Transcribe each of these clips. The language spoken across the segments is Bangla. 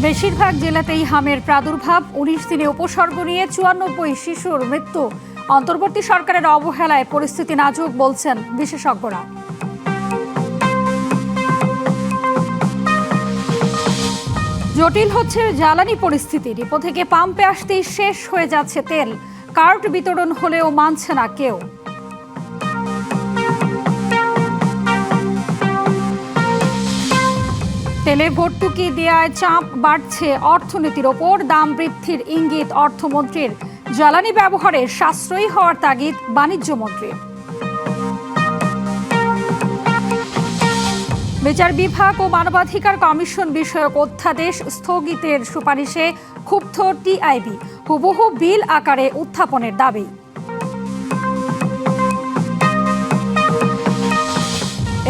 বেশিরভাগ জেলাতেই হামের প্রাদুর্ভাব, ১৯ দিনে উপসর্গ নিয়ে ৯৪ শিশুর মৃত্যু। অন্তর্বর্তী সরকারের অবহেলায় পরিস্থিতি নাজুক বলছেন বিশেষজ্ঞরা। জটিল হচ্ছে জ্বালানি পরিস্থিতি। ডিপো থেকে পাম্পে আসতেই শেষ হয়ে যাচ্ছে তেল। কার্ড বিতরণ হলেও মানছে না কেউ। তেলে ভর্তুকি দেওয়ায় চাপ বাড়ছে অর্থনীতির ওপর। দাম বৃদ্ধির ইঙ্গিত অর্থমন্ত্রীর। জ্বালানি ব্যবহারে সাশ্রয়ী হওয়ার তাগিদ বাণিজ্য মন্ত্রী। বিচার বিভাগ ও মানবাধিকার কমিশন বিষয়ক অধ্যাদেশ স্থগিতের সুপারিশে ক্ষুব্ধ টিআইবি। হুবহু বিল আকারে উত্থাপনের দাবি।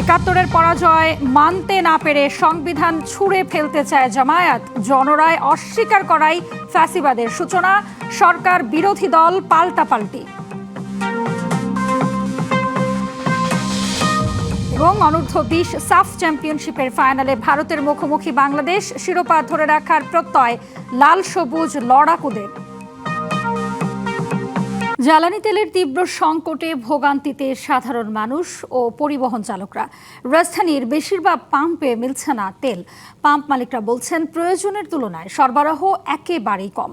একাত্তরের পরাজয় মানতে না পেরে সংবিধান ছুঁড়ে ফেলতে চায় জামায়াত। জনরায় অস্বীকার করাই ফ্যাসিবাদের সূচনা। সরকার বিরোধী দল পাল্টাপাল্টি। এবং অনূর্ধ্ব-20 সাফ চ্যাম্পিয়নশিপের ফাইনালে ভারতের মুখোমুখি বাংলাদেশ। শিরোপা ধরে রাখার প্রত্যয় লাল সবুজ লড়াকুদের। জ্বালানি তেলের তীব্র সংকটে ভোগান্তিতে সাধারণ মানুষ ও পরিবহন চালকরা। রাজধানীর বেশিরভাগ পাম্পে মিলছে না তেল। পাম্প মালিকরা বলছেন প্রয়োজনের তুলনায় সরবরাহ একেবারেই কম।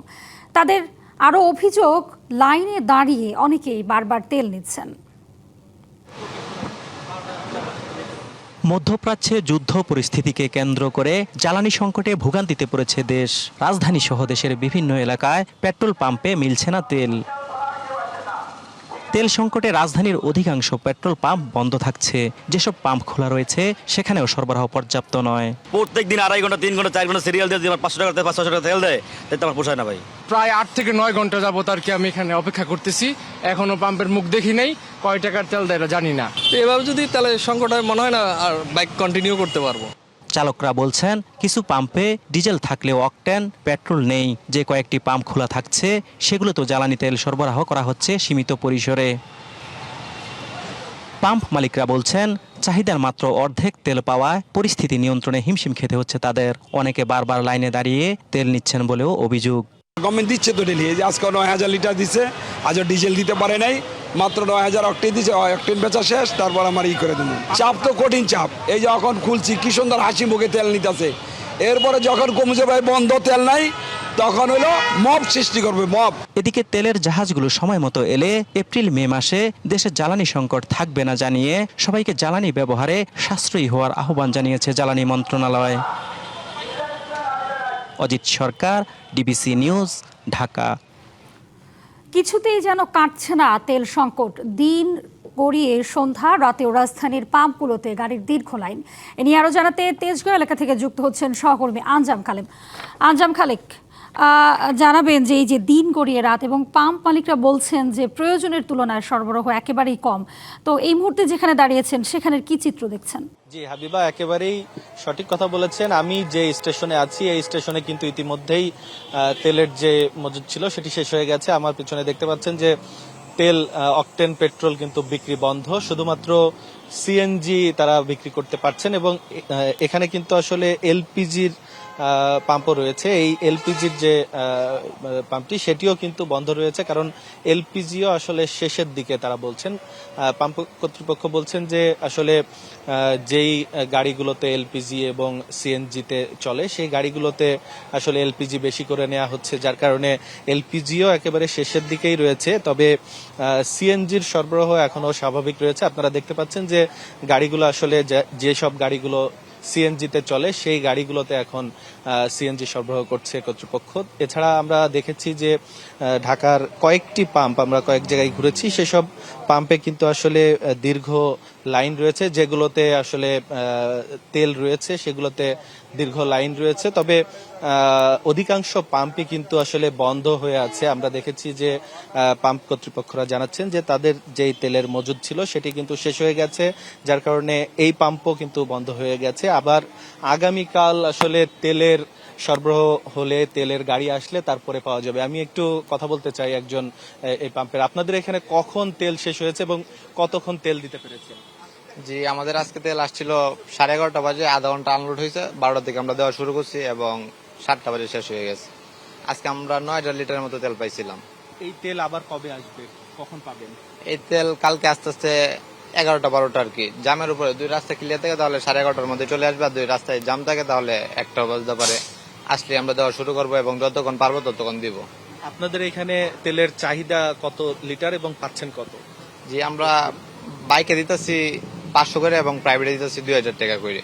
তাদের আরও অভিযোগ, লাইনে দাঁড়িয়ে অনেকেই বারবার তেল নিচ্ছেন। মধ্যপ্রাচ্যে যুদ্ধ পরিস্থিতিকে কেন্দ্র করে জ্বালানি সংকটে ভোগান্তিতে পড়েছে দেশ। রাজধানী সহ দেশের বিভিন্ন এলাকায় পেট্রোল পাম্পে মিলছে না তেল। তেল সংকটে রাজধানীর অধিকাংশ পেট্রোল পাম্প বন্ধ থাকছে। যেসব পাম্প খোলা রয়েছে সেখানেও সরবরাহ পর্যাপ্ত নয়। প্রত্যেক দিন 2.5 ঘন্টা 3 ঘন্টা 4 ঘন্টা সিরিয়াল দিয়ে আমার 500 টাকা 500 টাকা তেল দেয়, তাতে আমার পোষায় না ভাই। প্রায় 8 থেকে 9 ঘন্টা যাবত আর কি আমি এখানে অপেক্ষা করতেছি। এখনো পাম্পের মুখ দেখি নেই, কয় টাকার তেল দেয় জানি না। এভাবে যদি তাহলে সংকট হয় মনে হয় না আর বাইক কন্টিনিউ করতে পারবো। চালকরা বলছেন কিছু পাম্পে ডিজেল থাকলেও অকটেন পেট্রোল নেই। যে কয়েকটি পাম্প খোলা থাকছে সেগুলোতেও জ্বালানি তেল সরবরাহ করা হচ্ছে সীমিত পরিসরে। পাম্প মালিকরা বলছেন চাহিদার মাত্র অর্ধেক তেল পাওয়ায় পরিস্থিতি নিয়ন্ত্রণে হিমশিম খেতে হচ্ছে তাদের। অনেকে বারবার লাইনে দাঁড়িয়ে তেল নিচ্ছেন বলেও অভিযোগ। গভর্নমেন্ট দিচ্ছে তো ডেলি, এই যে আজকে 9000 লিটার দিচ্ছে, আজও ডিজেল দিতে পারে নাই, মাত্র 9000 অক্টেন দিচ্ছে। অক্টেন বেচা শেষ, তারপর আমার করে দেবো। চাপ তো কঠিন চাপ। এই যে এখন খুলছি কি সুন্দর হাসি মুখে তেল নিতেছে, এরপরে যখন কমছে ভাই বন্ধ তেল নাই, তখন হলো মব সৃষ্টি করবে মব। এদিকে তেলের জাহাজগুলো সময় মতো এলে এপ্রিল মে মাসে দেশে জ্বালানি সংকট থাকবে না জানিয়ে সবাইকে জ্বালানি ব্যবহারে সাশ্রয়ী হওয়ার আহ্বান জানিয়েছে জ্বালানি মন্ত্রণালয়। অজিত সরকার, ডিবিসি নিউজ, ঢাকা। কিছুতেই যেন কাটছে না তেল সংকট। দিন গড়িয়ে সন্ধ্যা, রাতেও রাজধানীর পাম্পগুলোতে গাড়ির দীর্ঘ লাইন। এ নিয়ে আরও জানাতে তেজগাঁও এলাকা থেকে যুক্ত হচ্ছেন সহকর্মী আঞ্জাম খালেক। আঞ্জাম খালেক, জানাবেন যে এই যে দিন গড়িয়ে রাত এবং পাম্প মালিকরা বলছেন যে প্রয়োজনের তুলনায় সরবরাহ একেবারেই কম, তো এই মুহূর্তে যেখানে দাঁড়িয়েছেন সেখানের কি চিত্র দেখছেন? জি হাবিবা, একেবারেই সঠিক কথা বলেছেন। আমি যে স্টেশনে আছি এই স্টেশনে কিন্তু ইতিমধ্যেই তেলের যে মজুদ ছিল সেটি শেষ হয়ে গেছে। আমার পিছনে দেখতে পাচ্ছেন যে তেল অকটেন পেট্রোল কিন্তু বিক্রি বন্ধ, শুধুমাত্র সিএনজি তারা বিক্রি করতে পারছেন। এবং এখানে কিন্তু আসলে এলপিজির পাম্পও রয়েছে। এই এলপিজির যে পাম্পটি সেটিও কিন্তু বন্ধ রয়েছে, কারণ এলপিজিও আসলে শেষের দিকে তারা বলছেন। পাম্প কর্তৃপক্ষ বলছেন যে আসলে যেই গাড়িগুলোতে এলপিজি এবং সিএনজিতে চলে সেই গাড়িগুলোতে আসলে এলপিজি বেশি করে নেওয়া হচ্ছে, যার কারণে এলপিজিও একেবারে শেষের দিকেই রয়েছে। তবে সিএনজির সরবরাহ এখনো স্বাভাবিক রয়েছে। আপনারা দেখতে পাচ্ছেন যে গাড়িগুলো আসলে যেসব গাড়িগুলো সিএনজিতে চলে সেই গাড়িগুলোতে এখন সিএনজি সরবরাহ করছে কর্তৃপক্ষ। এছাড়া আমরা দেখেছি যে ঢাকার কয়েকটি পাম্প, আমরা কয়েক জায়গায় ঘুরেছি, সেসব পাম্পে কিন্তু আসলে দীর্ঘ লাইন রয়েছে। যেগুলোতে আসলে তেল রয়েছে সেগুলোতে দীর্ঘ লাইন রয়েছে। তবে অধিকাংশ পাম্পই কিন্তু আসলে বন্ধ হয়ে আছে। আমরা দেখেছি যে পাম্প কর্তৃপক্ষরা জানাচ্ছেন যে তাদের যেই তেলের মজুদ ছিল সেটি কিন্তু শেষ হয়ে গেছে, যার কারণে এই পাম্পও কিন্তু বন্ধ হয়ে গেছে। আবার আগামীকাল আসলে তেলের সরবরাহ হলে, তেলের গাড়ি আসলে তারপরে পাওয়া যাবে। আমি একটু কথা বলতে চাই একজন এই পাম্পের। আপনাদের এখানে কখন তেল শেষ হয়েছে এবং কতক্ষণ তেল দিতে পেরেছেন? জি, আমাদের আজকে তেল আসছিল 11:30 বাজে, আধা ঘন্টা আনলোড হয়েছে। 12টার দিকে আমরা দেওয়া শুরু করছি এবং 7টা বাজে শেষ হয়ে গেছে। আজকে আমরা 9,000 লিটারের মতো তেল পাইছিলাম। এই তেল আবার কবে আসবে, কখন পাবেন? এই তেল কালকে আস্তে আস্তে 11টা 12টা আর কি জামের উপরে, 2 রাস্তা ক্লিয়ার থাকে তাহলে 11:30টার মধ্যে চলে আসবে, আর 2 রাস্তায় জাম থাকে তাহলে 1টা বাজতে পারে। আসলে আমরা দেওয়া শুরু করবো এবং যতক্ষণ পারবো ততক্ষণ দিব। আপনাদের এখানে তেলের চাহিদা কত লিটার এবং পাচ্ছেন কত? জি, আমরা বাইকে দিতেছি 500 করে এবং প্রাইভেটে দিতেছি 2,000 টাকা করে।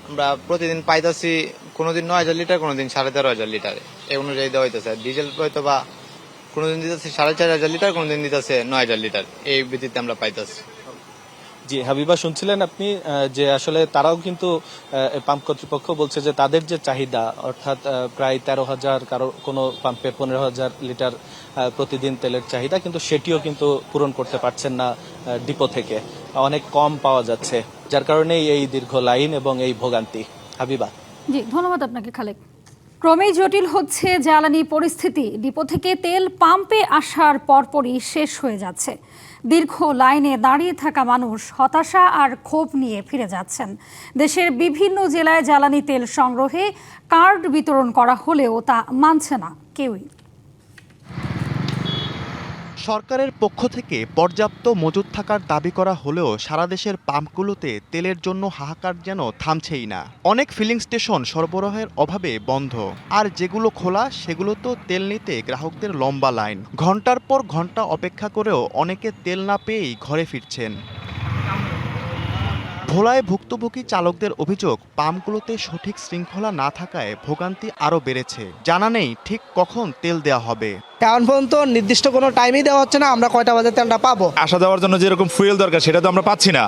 আমরা প্রতিদিন পাইতেছি কোনোদিন 9,000 লিটার, কোনোদিন 13,500 লিটার, এই অনুযায়ী দেওয়া হইতেছে। ডিজেল হয়তো বা কোনোদিন দিতেছে 4,500 লিটার, কোনোদিন দিতেছে 9,000 লিটার, এই ভিত্তিতে আমরা পাইতেছি। জি হাবিবা, শুনছিলেন আপনি যে আসলে তারাও কিন্তু পাম্প কর্তৃপক্ষ বলছে যে তাদের যে চাহিদা অর্থাৎ প্রায় 13,000, কারো কোনো পাম্পে 15,000 লিটার প্রতিদিন তেলের চাহিদা, কিন্তু সেটিও কিন্তু পূরণ করতে পারছেন না ডিপো থেকে, অনেক কম পাওয়া যাচ্ছে, যার কারণেই এই দীর্ঘ লাইন এবং এই ভোগান্তি। হাবিবা। জি, ধন্যবাদ আপনাকে খালেক। ক্রমেই জটিল হচ্ছে জ্বালানি পরিস্থিতি। ডিপো থেকে তেল পাম্পে আসার পরপরই শেষ হয়ে যাচ্ছে। দীর্ঘ লাইনে দাঁড়িয়ে থাকা মানুষ হতাশা আর ক্ষোভ নিয়ে ফিরে যাচ্ছেন। দেশের বিভিন্ন জেলায় জ্বালানি তেল সংগ্রহে কার্ড বিতরণ করা হলেও তা মানছে না কেউই। সরকারের পক্ষ থেকে পর্যাপ্ত মজুত থাকার দাবি করা হলেও সারা দেশের পাম্পগুলোতে তেলের জন্য হাহাকার যেন থামছেই না। অনেক ফিলিং স্টেশন সরবরাহের অভাবে বন্ধ, আর যেগুলো খোলা সেগুলো তো তেল নিতে গ্রাহকদের লম্বা লাইন। ঘন্টার পর ঘন্টা অপেক্ষা করেও অনেকে তেল না পেয়েই ঘরে ফিরছেন। ভোলায় ভুক্তভোগী চালকদের অভিযোগ, পাম্পগুলোতে সঠিক শৃঙ্খলা না থাকায় ভোগান্তি আরও বেড়েছে। জানা নেই ঠিক কখন তেল দেওয়া হবে। এখন পর্যন্ত নির্দিষ্ট কোনো টাইমই দেওয়া হচ্ছে না, আমরা কয়টা বাজে তেলটা পাবো। আসা যাওয়ার জন্য যেরকম ফুয়েল দরকার সেটা তো আমরা পাচ্ছি না,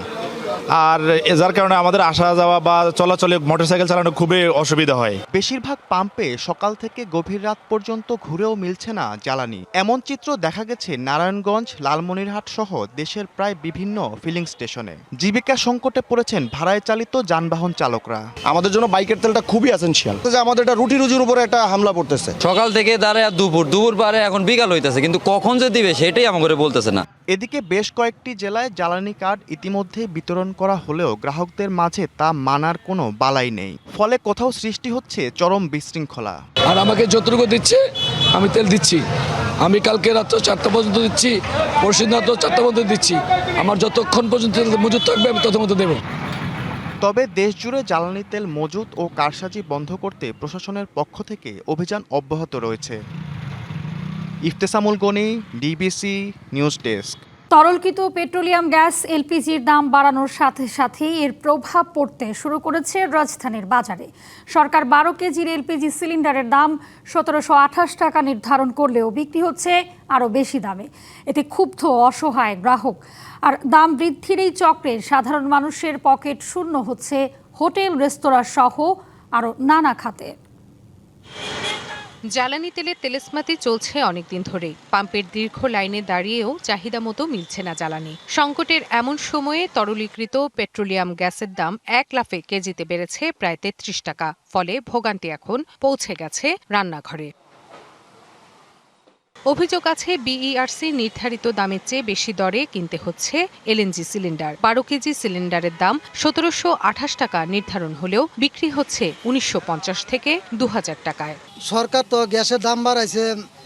আর যার কারণে আমাদের আসা যাওয়া বা চলাচলে মোটরসাইকেল চালানো খুবই অসুবিধা হয়। বেশিরভাগ পাম্পে সকাল থেকে গভীর রাত পর্যন্ত ঘুরেও মিলছে না জ্বালানি। এমন চিত্র দেখা গেছে নারায়ণগঞ্জ, লালমনিরহাট সহ দেশের প্রায় বিভিন্ন ফিলিং স্টেশনে। জীবিকা সংকটে পড়েছেন ভাড়ায় চালিত যানবাহন চালকরা। আমাদের জন্য বাইকের তেলটা খুবই এসেনশিয়াল, আমাদের এটা রুটি রুজির উপরে একটা হামলা পড়তেছে। সকাল থেকে দাঁড়ায় দুপুর পারে এখন বিকাল হইতেছে, কিন্তু কখন যে দিবে সেটাই আমাকে বলতেছে না। এদিকে বেশ কয়েকটি জেলায় জ্বালানি কার্ড ইতিমধ্যে বিতরণ করা হলেও গ্রাহকদের মাঝে তা মানার কোনো বালাই নেই। ফলে কোথাও সৃষ্টি হচ্ছে চরম বিশৃঙ্খলা। আর আমাকে যতটুকু দিচ্ছে আমি তেল দিচ্ছি, আমি কালকে রাত্র 4টা পর্যন্ত দিচ্ছি, পরশুদিন রাত্র 4টা পর্যন্ত দিচ্ছি। আমার যতক্ষণ পর্যন্ত মজুদ থাকবে আমি তত মতো দেবো। তবে দেশজুড়ে জ্বালানি তেল মজুত ও কারসাজি বন্ধ করতে প্রশাসনের পক্ষ থেকে অভিযান অব্যাহত রয়েছে। Iftesamul Gani, DBC news desk. তরলকৃত পেট্রোলিয়াম গ্যাস এলপিজির দাম বাড়ানোর সাথে সাথেই এর প্রভাব পড়তে শুরু করেছে রাজধানীর বাজারে। সরকার 12 কেজির এলপিজি সিলিন্ডারের দাম 1728 টাকা নির্ধারণ করলেও বিক্রি হচ্ছে আরও বেশি দামে। এতে ক্ষুব্ধ অসহায় গ্রাহক। আর দাম বৃদ্ধির এই চক্রে সাধারণ মানুষের পকেট শূন্য হচ্ছে হোটেল, রেস্তোরাঁ সহ আরও নানা খাতে। জ্বালানি তেলের তেলেসমাতি চলছে অনেকদিন ধরেই। পাম্পের দীর্ঘ লাইনে দাঁড়িয়েও চাহিদা মতো মিলছে না জ্বালানি। সংকটের এমন সময়ে তরলীকৃত পেট্রোলিয়াম গ্যাসের দাম এক লাফে কেজিতে বেড়েছে প্রায় 33 টাকা। ফলে ভোগান্তি এখন পৌঁছে গেছে রান্নাঘরে। অভিযোগ আছে বিইআরসি নির্ধারিত দামের চেয়ে বেশি দরে কিনতে হচ্ছে এলএনজি সিলিন্ডার। 12 কেজি সিলিন্ডারের দাম 1728 টাকা নির্ধারণ হলেও বিক্রি হচ্ছে 1950 থেকে 2000 টাকায়। সরকার তো গ্যাসের দাম বাড়াইছে,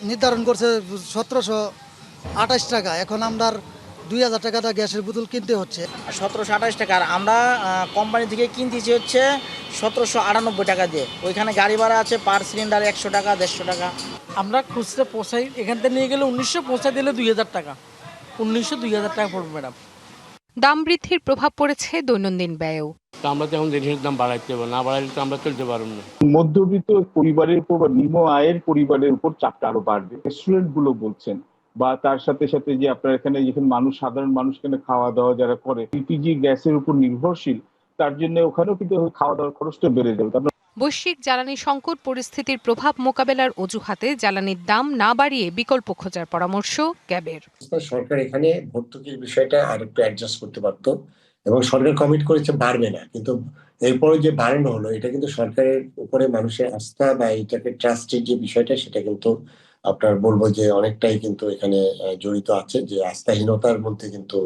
নির্ধারণ করছে 1728 টাকা, এখন আমরা 2000 টাকাটা গ্যাসের বোতল কিনতে হচ্ছে। 1728 টাকা, আর আমরা কোম্পানি থেকে কিনতেছি হচ্ছে 1798 টাকা দিয়ে। ওইখানে গাড়ি ভাড়া আছে পার সিলিন্ডার 100 টাকা 150 টাকা। আমরা খুচরা পোষাই, এখান থেকে নিয়ে গেলে 1900, পৌঁছা দিলে 2000 টাকা, 1900-2000 টাকা পড়বে ম্যাডাম। দাম বৃদ্ধির প্রভাব পড়েছে দৈনন্দিন ব্যয়েও। আমরা তেমন জিনিসের দাম বাড়াইতে পারবো না, বাড়াইলে তো আমরা চলতে পারবো না। মধ্যবিত্ত পরিবারের উপর বা নিম্ন আয়ের পরিবারের উপর চাপটা আরো বাড়বে। রেস্টুরেন্ট গুলো বলছেন, বা তার সাথে সাথে যে আপনার এখানে যেখানে মানুষ, সাধারণ মানুষ এখানে খাওয়া দাওয়া যারা করে এলপিজি গ্যাসের উপর নির্ভরশীল, তার জন্য ওখানেও কিন্তু খাওয়া দাওয়ার খরচটা বেড়ে যাবে। বৈশ্বিক জ্বালানি সংকট পরিস্থিতির প্রভাব মোকাবেলার অজুহাতে জ্বালানির দাম না বাড়িয়ে বিকল্প খোঁজার পরামর্শ ক্যাবের। সরকার এখানে ভর্তুকির বিষয়টা আরেকটু অ্যাডজাস্ট করতে পারতো, এবং সরকার কমিট করেছে বাড়বে না, কিন্তু এরপরে যে বাড়ানো হলো এটা কিন্তু সরকারের উপরে মানুষের আস্থা বা এটাকে ট্রাস্টের যে বিষয়টা সেটা কিন্তু আপনার বলবো যে অনেকটাই কিন্তু এখানে জড়িত আছে, যে আস্থাহীনতার মধ্যে কিন্তু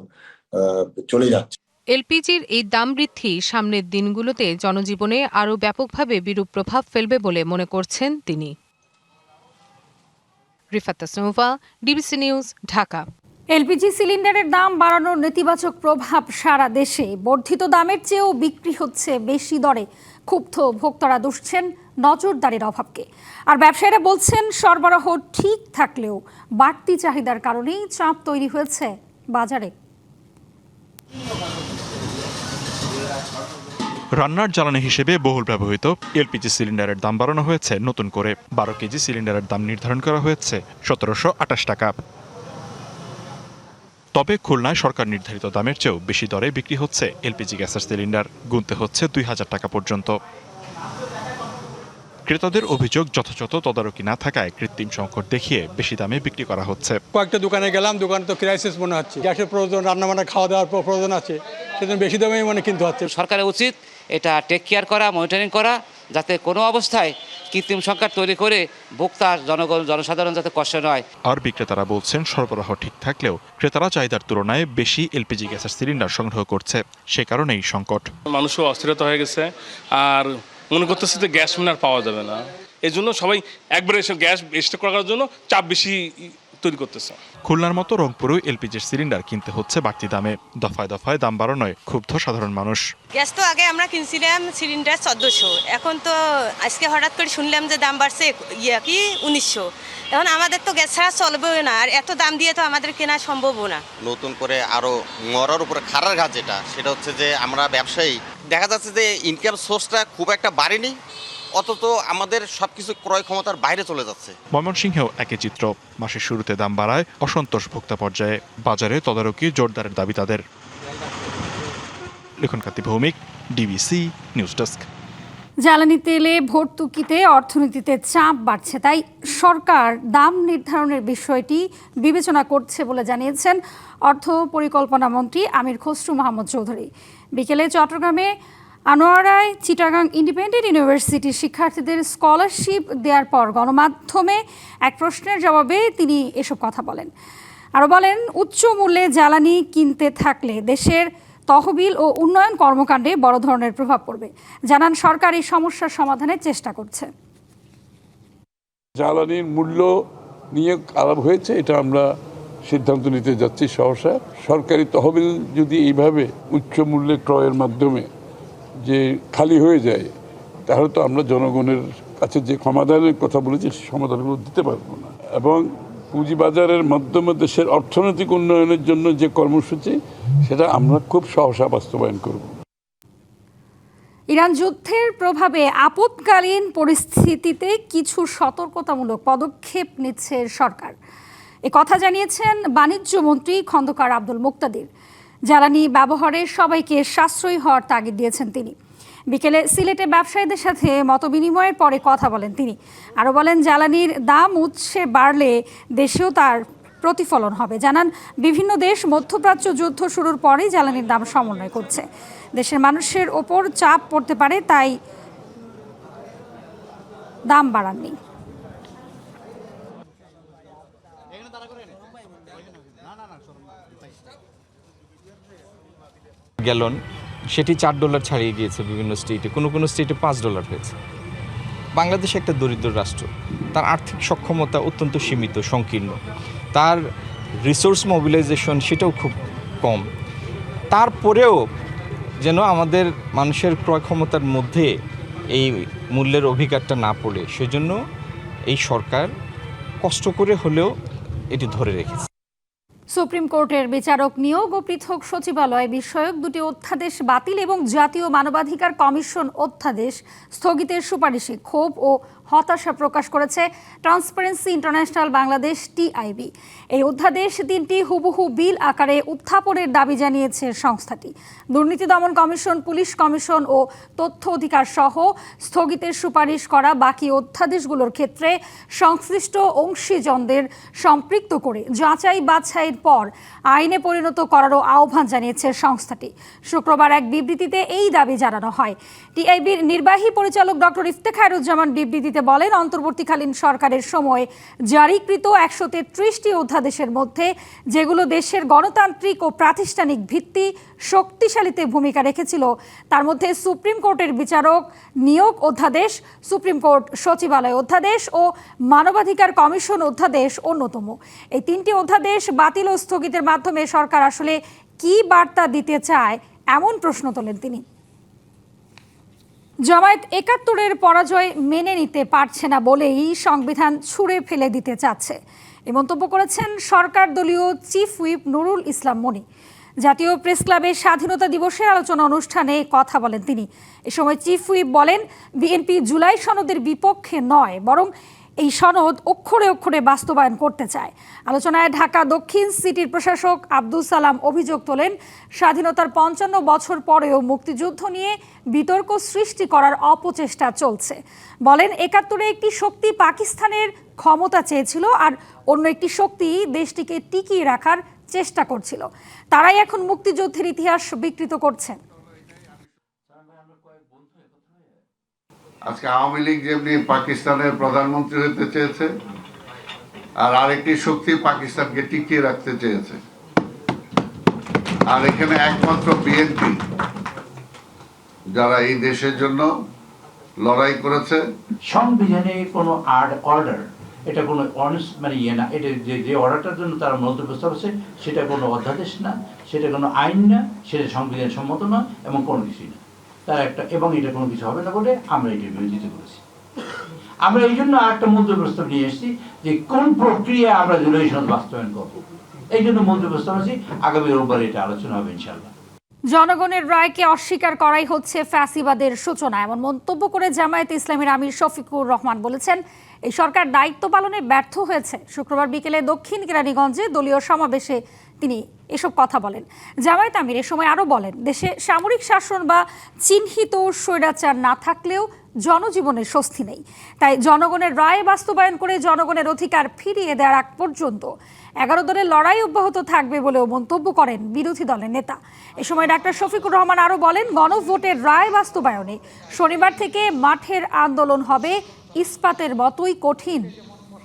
চলে যাচ্ছে। এলপিজির এই দাম বৃদ্ধি সামনের দিনগুলোতে জনজীবনে আরও ব্যাপকভাবে বিরূপ প্রভাব ফেলবে বলে মনে করছেন তিনি। Rifat Tasnuva, DBC news, Dhaka. LPG সিলিন্ডারের দাম বাড়ানোর নেতিবাচক প্রভাব সারা দেশে। বর্ধিত দামের চেয়েও বিক্রি হচ্ছে বেশি দরে। ক্ষুব্ধ ভোক্তারা দুষছেন নজরদারির অভাবকে। আর ব্যবসায়ীরা বলছেন সরবরাহ ঠিক থাকলেও বাড়তি চাহিদার কারণেই চাপ তৈরি হয়েছে বাজারে। রান্নার জ্বালানি হিসেবে বহুল ব্যবহৃত এলপিজি সিলিন্ডারের দাম বাড়ানো হয়েছে নতুন করে। 12 কেজি সিলিন্ডারের দাম নির্ধারণ করা হয়েছে 1728 টাকা। তবে খুলনায় সরকার নির্ধারিত দামের চেয়েও বেশি দরে বিক্রি হচ্ছে এলপিজি গ্যাসের সিলিন্ডার। গুনতে হচ্ছে 2000 টাকা পর্যন্ত। ক্রেতাদের অভিযোগ, যথাযথ তদারকি না থাকায় কৃত্রিম সংকট দেখিয়ে বেশি দামে বিক্রি করা হচ্ছে। কয়েকটা দোকানে গেলাম, দোকানে তো ক্রাইসিস মনে হচ্ছে। গ্যাসের প্রয়োজন, রান্নাবান্না খাওয়া দাওয়ার প্রয়োজন আছে, সেজন্য বেশি দামে কিনতে হচ্ছে। সরকারের উচিত এটা টেক কেয়ার করা, মনিটরিং করা, যাতে কোনো অবস্থায় কৃত্রিম সংকট তৈরি করে ভোক্তা জনসাধারণ যাতে কষ্ট নয়। আর বিক্রেতারা বলছেন সরবরাহ ঠিক থাকলেও ক্রেতারা চাহিদার তুলনায় বেশি এলপিজি গ্যাসের সিলিন্ডার সংগ্রহ করছে, সে কারণেই সংকট। মানুষও অস্থিরতা হয়ে গেছে, আর মনে করতেছে যে গ্যাস আর পাওয়া যাবে না। এই জন্য সবাই একবারে এসে গ্যাস স্টক করার জন্য চাপ বেশি তৈরি করতেছে। খুলনার মতো রংপুরেও এলপিজির সিলিন্ডার কিনতে হচ্ছে বাড়তি দামে। দফায় দফায় দাম বাড়ানোয় ক্ষুব্ধ সাধারণ মানুষ। গ্যাস তো আগে আমরা কিনছিলাম সিলিন্ডার 1400, এখন তো আজকে হঠাৎ করে শুনলাম যে দাম বাড়ছে 1900। এখন আমাদের তো গ্যাস ছাড়া চলবেও না, আর এত দাম দিয়ে তো আমাদের কেনা সম্ভবও না। নতুন করে আরো মরার উপরে খাড়ার ঘাত সেটা হচ্ছে যে আমরা ব্যবসায়ী, দেখা যাচ্ছে যে ইনকাম সোর্সটা খুব একটা বাড়েনি, অথচ আমাদের সবকিছু ক্রয় ক্ষমতার বাইরে চলে যাচ্ছে। ময়মনসিংহেও একই চিত্র। মাসের শুরুতে দাম বাড়ায় অসন্তোষ ভোক্তা পর্যায়ে। বাজারে তদারকি জোরদারের দাবি তাদের। লিখনকাতি ভৌমিক, ডিবিসি নিউজ ডেস্ক। জ্বালানি তেলে ভর্তুকিতে অর্থনীতিতে চাপ বাড়ছে, তাই সরকার দাম নির্ধারণের বিষয়টি বিবেচনা করছে বলে জানিয়েছেন অর্থ পরিকল্পনা মন্ত্রী আমির খসরু মাহমুদ চৌধুরী। বিকেলে চট্টগ্রামে আনোয়ারায় চিটাগাং ইন্ডিপেন্ডেন্ট ইউনিভার্সিটির শিক্ষার্থীদের স্কলারশিপ দেওয়ার পর গণমাধ্যমে এক প্রশ্নের জবাবে তিনি এসব কথা বলেন। আরও বলেন, উচ্চ মূল্যে জ্বালানি কিনতে থাকলে দেশের তহবিল ও উন্নয়ন কর্মকাণ্ডে বড় ধরনের প্রভাব পড়বে। জানান সরকার এই সমস্যার সমাধানের চেষ্টা করছে। জ্বালানির মূল্য নিয়ে আলাপ হয়েছে, এটা আমরা সিদ্ধান্ত নিতে যাচ্ছি সহসা। সরকারি তহবিল যদি এইভাবে উচ্চ মূল্যে ক্রয়ের মাধ্যমে যে খালি হয়ে যায়, তাহলে তো আমরা জনগণের কাছে যে সমাধানের কথা বলেছি সেই সমাধানগুলো দিতে পারবো না। এবং পুঁজিবাজারের মাধ্যমে দেশের অর্থনৈতিক উন্নয়নের জন্য যে কর্মসূচি, সেটা আমরা খুব সহসা বাস্তবায়ন করব। ইরান যুদ্ধের প্রভাবে আপৎকালীন পরিস্থিতিতে কিছু সতর্কতামূলক পদক্ষেপ নিচ্ছে সরকার। এ কথা জানিয়েছেন বাণিজ্য মন্ত্রী খন্দকার আব্দুল মুক্তাদির। জ্বালানি ব্যবহারে সবাইকে সাশ্রয়ী হওয়ার তাগিদ দিয়েছেন তিনি। বিকেলে সিলেটে ব্যবসায়ীদের সাথে মতবিনিময়ের পরে কথা বলেন তিনি। আরও বলেন, জ্বালানির দাম উৎসে বাড়লে দেশেও তার প্রতিফলন হবে। জানান, বিভিন্ন দেশ মধ্যপ্রাচ্য যুদ্ধ শুরুর পরেই জ্বালানির দাম সমন্বয় করছে। দেশের মানুষের ওপর চাপ পড়তে পারে, তাই দাম বাড়াননি। গ্যালন সেটি $4 ছাড়িয়ে গিয়েছে বিভিন্ন স্টেটে, কোনো স্টেটে $5 হয়েছে। বাংলাদেশ একটা দরিদ্র রাষ্ট্র, তার আর্থিক সক্ষমতা অত্যন্ত সীমিত, সংকীর্ণ, তার রিসোর্স মোবিলাইজেশন সেটাও খুব কম। তারপরেও যেন আমাদের মানুষের ক্রয় ক্ষমতার মধ্যে এই মূল্যের অভিঘাতটা না পড়ে, সেজন্য এই সরকার কষ্ট করে হলেও এটি ধরে রেখেছে। সুপ্রিম কোর্টের বিচারক নিয়োগ ও পৃথক সচিবালয় বিষয়ক দুটি অধ্যাদেশ বাতিল এবং জাতীয় মানবাধিকার কমিশন অধ্যাদেশ স্থগিতের সুপারিশে ক্ষোভ ও হতাশা প্রকাশ করেছে ট্রান্সপারেন্সি ইন্টারন্যাশনাল বাংলাদেশ টিআইবি। এই অধ্যাদেশ তিনটি হুবহু বিল আকারে উত্থাপনের দাবি জানিয়েছে সংস্থাটি। দুর্নীতি দমন কমিশন, পুলিশ কমিশন ও তথ্য অধিকার সহ স্থগিতের সুপারিশ করা বাকি অধ্যাদেশগুলোর ক্ষেত্রে সংশ্লিষ্ট অংশীজনদের সম্পৃক্ত করে যাচাই বাছাইয়ের পর আইনে পরিণত করারও আহ্বান জানিয়েছে সংস্থাটি। শুক্রবার এক বিবৃতিতে এই দাবি জানানো হয়। টিআইবির নির্বাহী পরিচালক ডক্টর ইফতেখারুজ্জামান বিবৃতিতে বিবৃতিতে বলেন, অন্তর্বর্তীকালীন সরকারের সময় জারিকৃত 133টি অধ্যাদেশের মধ্যে যেগুলো দেশের গণতান্ত্রিক ও প্রাতিষ্ঠানিক ভিত্তি শক্তিশালীতে ভূমিকা রেখেছিল, তার মধ্যে সুপ্রিম কোর্টের বিচারক নিয়োগ অধ্যাদেশ, সুপ্রিম কোর্ট সচিবালয় অধ্যাদেশ ও মানবাধিকার কমিশন অধ্যাদেশ অন্যতম। এই 3টি অধ্যাদেশ বাতিল ও স্থগিতের মাধ্যমে সরকার আসলে কি বার্তা দিতে চায়, এমন প্রশ্ন তোলেন তিনি। জামায়াত ৭১-এর পরাজয় মেনে নিতে পারছে না বলেই সংবিধান ছুঁড়ে ফেলে দিতে চাচ্ছে, এই মন্তব্য করেছেন সরকার দলীয় চিফ হুইপ নুরুল ইসলাম মনি। জাতীয় প্রেস ক্লাবে স্বাধীনতা দিবসের আলোচনা অনুষ্ঠানে কথা বলেন তিনি। এ সময় চিফ হুইপ বলেন, বিএনপি জুলাই সনদের বিপক্ষে নয়, বরং এই সনদ অক্ষরে অক্ষরে বাস্তবায়ন করতে চায়। আলোচনায় ঢাকা দক্ষিণ সিটির প্রশাসক আব্দুল সালাম অভিযোগ তোলেন, স্বাধীনতার ৫৫ বছর পরেও মুক্তিযুদ্ধ নিয়ে বিতর্ক সৃষ্টি করার অপচেষ্টা চলছে। বলেন, ৭১-এ একটি শক্তি পাকিস্তানের ক্ষমতা চেয়েছিল আর অন্য একটি শক্তি দেশটিকে টিকিয়ে রাখার চেষ্টা করছিল। তারাই এখন মুক্তিযুদ্ধের ইতিহাস বিকৃত করছেন। আজকে আওয়ামী লীগ যেমনি পাকিস্তানের প্রধানমন্ত্রী হতে চেয়েছে, আর আরেকটি শক্তি পাকিস্তানকে টিকিয়ে রাখতে চেয়েছে, আর এখানে একমাত্র বিএনপি যারা এই দেশের জন্য লড়াই করেছে। সংবিধানে কোনো অর্ডার, এটা কোনো মানে ইয়ে না, এটা যে অর্ডারটার জন্য তারা মন্তব্য করছে সেটা কোনো অধ্যাদেশ না, সেটা কোনো আইন না, সেটা সংবিধান সম্মত নয় এবং কোনো কিছুই না। তার একটা এবং এটা কোনো কিছু হবে না বলে আমরা এটার বিরোধিতা করেছি। আমরা এই জন্য আরেকটা মূল্য প্রস্তাব নিয়ে এসেছি যে কোন প্রক্রিয়া আমরা জুলাই সনদ বাস্তবায়ন করব, এই জন্য মূল্য প্রস্তাব আছে। আগামী রোববার এটা আলোচনা হবে ইনশাআল্লাহ। জনগণের রায়কে অস্বীকার করাই হচ্ছে ফ্যাসিবাদের সূচনা, এমন মন্তব্য করে জামায়াতে ইসলামীর আমির শফিকুর রহমান বলেছেন, এই সরকার দায়িত্ব পালনে ব্যর্থ হয়েছে। শুক্রবার বিকেলে দক্ষিণ কেরানীগঞ্জে দলীয় সমাবেশে তিনি এসব কথা বলেন। জামায়াত আমির এ সময় আরও বলেন, দেশে সামরিক শাসন বা চিহ্নিত স্বৈরাচার না থাকলেও জনজীবনের স্বস্তি নেই। তাই জনগণের রায় বাস্তবায়ন করে জনগণের অধিকার ফিরিয়ে দেওয়ার আগ পর্যন্ত 11 দলের লড়াই অব্যাহত থাকবে বলেও মন্তব্য করেন বিরোধী দলের নেতা। এ সময় ডাক্তার শফিকুর রহমান আরও বলেন, গণভোটের রায় বাস্তবায়নে শনিবার থেকে মাঠের আন্দোলন হবে ইস্পাতের মতোই কঠিন।